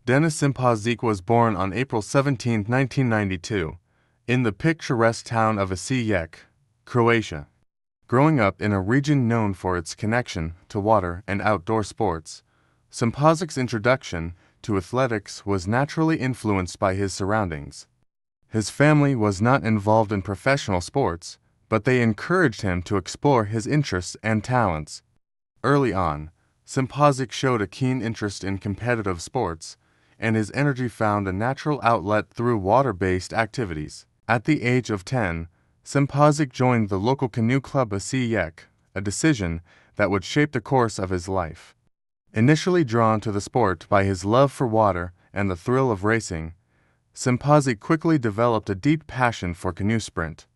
Denis Šimpaušić was born on April 17, 1992, in the picturesque town of Osijek, Croatia. Growing up in a region known for its connection to water and outdoor sports, Šimpaušić's introduction to athletics was naturally influenced by his surroundings. His family was not involved in professional sports, but they encouraged him to explore his interests and talents. Early on, Šimpaušić showed a keen interest in competitive sports, and his energy found a natural outlet through water-based activities. At the age of 10, Šimpaušić joined the local canoe club Osijek, a decision that would shape the course of his life. Initially drawn to the sport by his love for water and the thrill of racing, Šimpaušić quickly developed a deep passion for canoe sprint.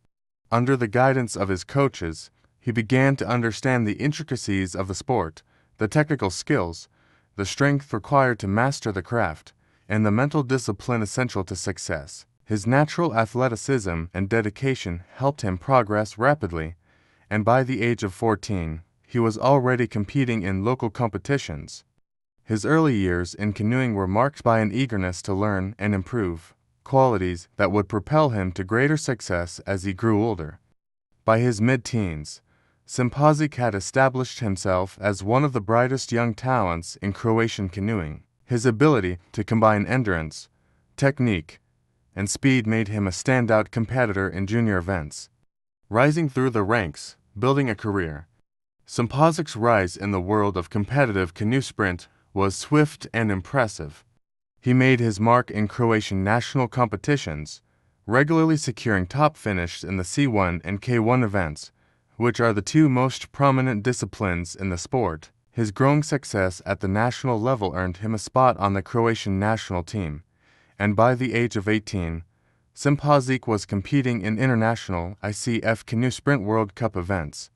Under the guidance of his coaches, he began to understand the intricacies of the sport, the technical skills, the strength required to master the craft, and the mental discipline essential to success. His natural athleticism and dedication helped him progress rapidly, and by the age of 14, he was already competing in local competitions. His early years in canoeing were marked by an eagerness to learn and improve, qualities that would propel him to greater success as he grew older. By his mid-teens, Šimpaušić had established himself as one of the brightest young talents in Croatian canoeing. His ability to combine endurance, technique, and speed made him a standout competitor in junior events. Rising through the ranks, building a career. Šimpaušić's rise in the world of competitive canoe sprint was swift and impressive. He made his mark in Croatian national competitions, regularly securing top finishes in the C1 and K1 events, which are the two most prominent disciplines in the sport. His growing success at the national level earned him a spot on the Croatian national team, and by the age of 18, Šimpaušić was competing in international ICF Canoe Sprint World Cup events.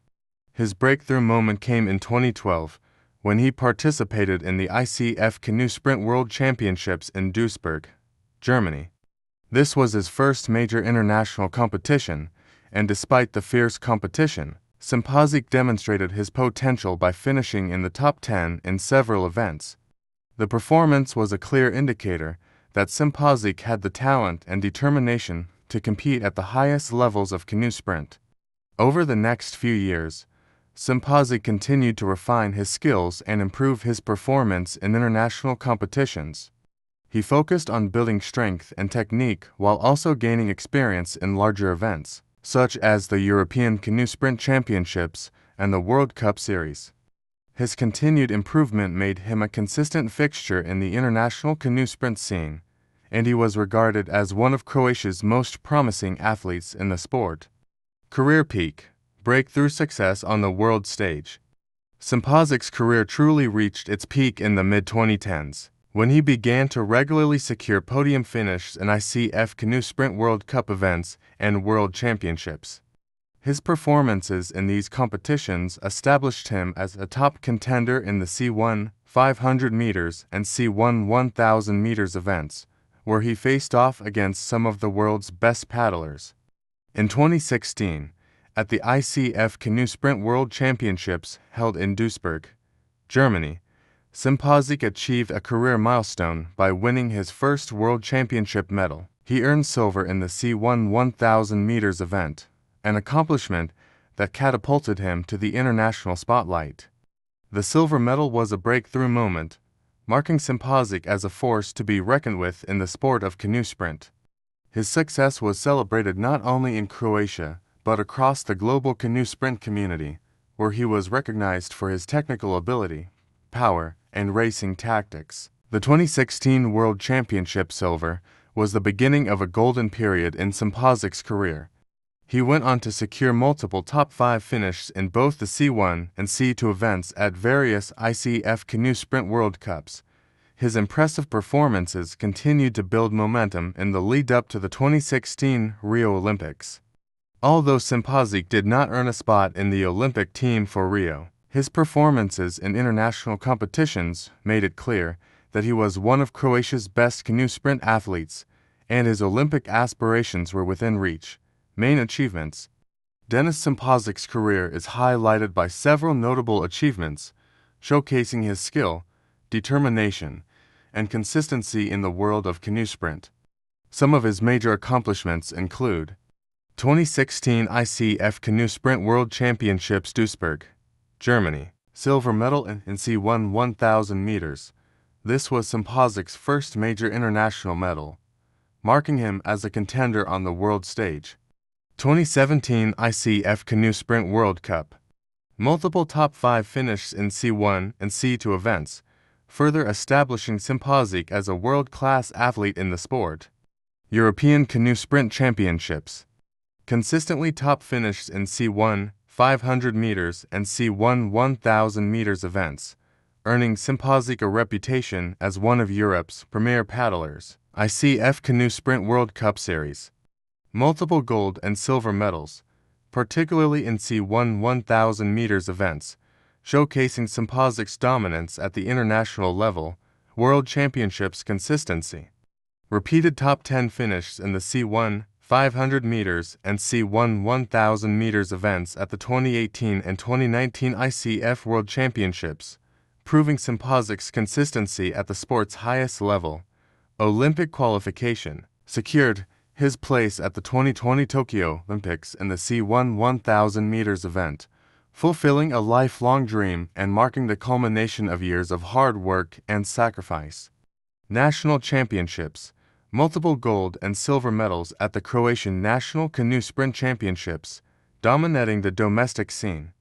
His breakthrough moment came in 2012, when he participated in the ICF Canoe Sprint World Championships in Duisburg, Germany. This was his first major international competition, and despite the fierce competition, Šimpaušić demonstrated his potential by finishing in the top 10 in several events. The performance was a clear indicator that Šimpaušić had the talent and determination to compete at the highest levels of canoe sprint. Over the next few years, Šimpaušić continued to refine his skills and improve his performance in international competitions. He focused on building strength and technique while also gaining experience in larger events, such as the European Canoe Sprint Championships and the World Cup Series. His continued improvement made him a consistent fixture in the international canoe sprint scene, and he was regarded as one of Croatia's most promising athletes in the sport. Career peak. Breakthrough success on the world stage. Šimpaušić's career truly reached its peak in the mid-2010s, when he began to regularly secure podium finishes in ICF Canoe Sprint World Cup events and World Championships. His performances in these competitions established him as a top contender in the C1 500 meters and C1 1000 meters events, where he faced off against some of the world's best paddlers. In 2016, at the ICF Canoe Sprint World Championships held in Duisburg, Germany, Šimpaušić achieved a career milestone by winning his first World Championship medal. He earned silver in the C1 1000 meters event, an accomplishment that catapulted him to the international spotlight. The silver medal was a breakthrough moment, marking Šimpaušić as a force to be reckoned with in the sport of canoe sprint. His success was celebrated not only in Croatia, but across the global canoe sprint community, where he was recognized for his technical ability, power, and racing tactics. The 2016 World Championship silver was the beginning of a golden period in Šimpaušić's career. He went on to secure multiple top 5 finishes in both the C1 and C2 events at various ICF Canoe Sprint World Cups. His impressive performances continued to build momentum in the lead-up to the 2016 Rio Olympics. Although Šimpaušić did not earn a spot in the Olympic team for Rio, his performances in international competitions made it clear that he was one of Croatia's best canoe sprint athletes, and his Olympic aspirations were within reach. Main achievements. Denis Šimpaušić's career is highlighted by several notable achievements, showcasing his skill, determination, and consistency in the world of canoe sprint. Some of his major accomplishments include 2016 ICF Canoe Sprint World Championships Duisburg, Germany, silver medal in C1 1000 meters. This was Šimpaušić's first major international medal, marking him as a contender on the world stage. 2017 ICF Canoe Sprint World Cup. Multiple top 5 finishes in C1 and C2 events, further establishing Šimpaušić as a world-class athlete in the sport. European Canoe Sprint Championships. Consistently top finishes in C1 500 meters and C1 1000 meters events, earning Šimpaušić a reputation as one of Europe's premier paddlers. ICF Canoe Sprint World Cup Series. Multiple gold and silver medals, particularly in C1 1000 meters events, showcasing Šimpaušić's dominance at the international level. World Championships consistency. Repeated top 10 finishes in the C1 500 meters and C1 1000 meters events at the 2018 and 2019 ICF World Championships, proving Šimpaušić's consistency at the sport's highest level. Olympic qualification. Secured his place at the 2020 Tokyo Olympics in the C1 1000 meters event, fulfilling a lifelong dream and marking the culmination of years of hard work and sacrifice. National Championships. Multiple gold and silver medals at the Croatian National Canoe Sprint Championships, dominating the domestic scene.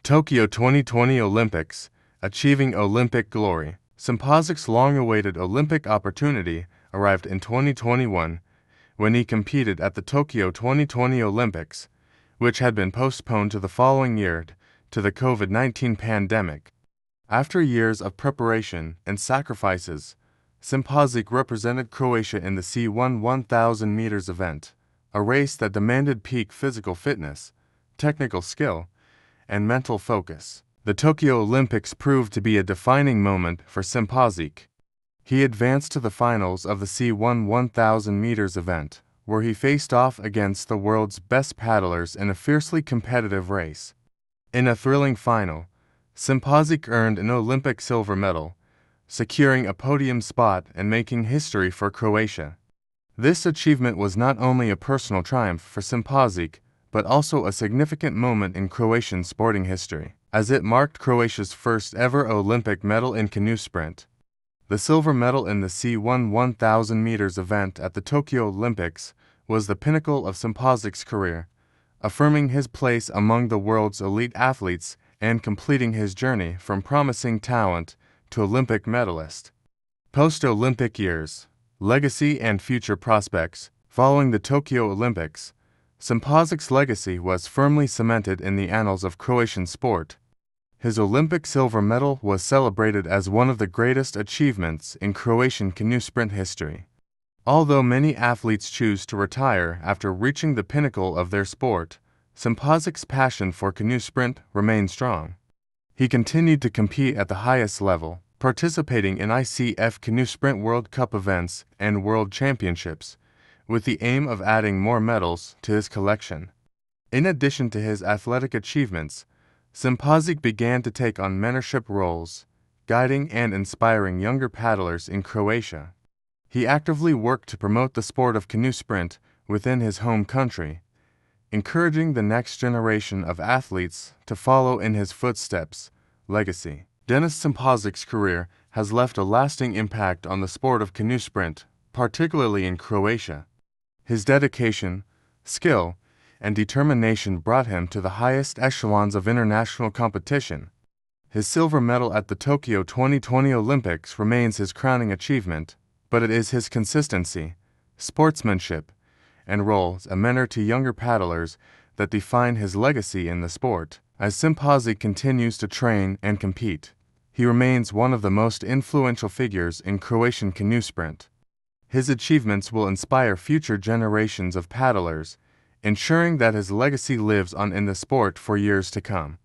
Tokyo 2020 Olympics. Achieving Olympic glory. Šimpaušić's long-awaited Olympic opportunity arrived in 2021 when he competed at the Tokyo 2020 Olympics, which had been postponed to the following year to the COVID-19 pandemic. After years of preparation and sacrifices, Šimpaušić represented Croatia in the C1 1000 meters event, a race that demanded peak physical fitness, technical skill, and mental focus. The Tokyo Olympics proved to be a defining moment for Šimpaušić. He advanced to the finals of the C1 1000 meters event, where he faced off against the world's best paddlers in a fiercely competitive race. In a thrilling final, Šimpaušić earned an Olympic silver medal, securing a podium spot and making history for Croatia. This achievement was not only a personal triumph for Šimpaušić, but also a significant moment in Croatian sporting history, as it marked Croatia's first ever Olympic medal in canoe sprint. The silver medal in the C1 1000 meters event at the Tokyo Olympics was the pinnacle of Šimpaušić's career, affirming his place among the world's elite athletes and completing his journey from promising talent to Olympic medalist. Post-Olympic years, legacy and future prospects. Following the Tokyo Olympics, Šimpaušić's legacy was firmly cemented in the annals of Croatian sport. His Olympic silver medal was celebrated as one of the greatest achievements in Croatian canoe sprint history. Although many athletes choose to retire after reaching the pinnacle of their sport, Šimpaušić's passion for canoe sprint remained strong. He continued to compete at the highest level, participating in ICF Canoe Sprint World Cup events and World Championships, with the aim of adding more medals to his collection. In addition to his athletic achievements, Šimpaušić began to take on mentorship roles, guiding and inspiring younger paddlers in Croatia. He actively worked to promote the sport of canoe sprint within his home country, encouraging the next generation of athletes to follow in his footsteps. Legacy. Denis Šimpaušić's career has left a lasting impact on the sport of canoe sprint, particularly in Croatia. His dedication, skill, and determination brought him to the highest echelons of international competition. His silver medal at the Tokyo 2020 Olympics remains his crowning achievement, but it is his consistency, sportsmanship, and role as a mentor to younger paddlers that define his legacy in the sport. As Šimpaušić continues to train and compete, he remains one of the most influential figures in Croatian canoe sprint. His achievements will inspire future generations of paddlers, ensuring that his legacy lives on in the sport for years to come.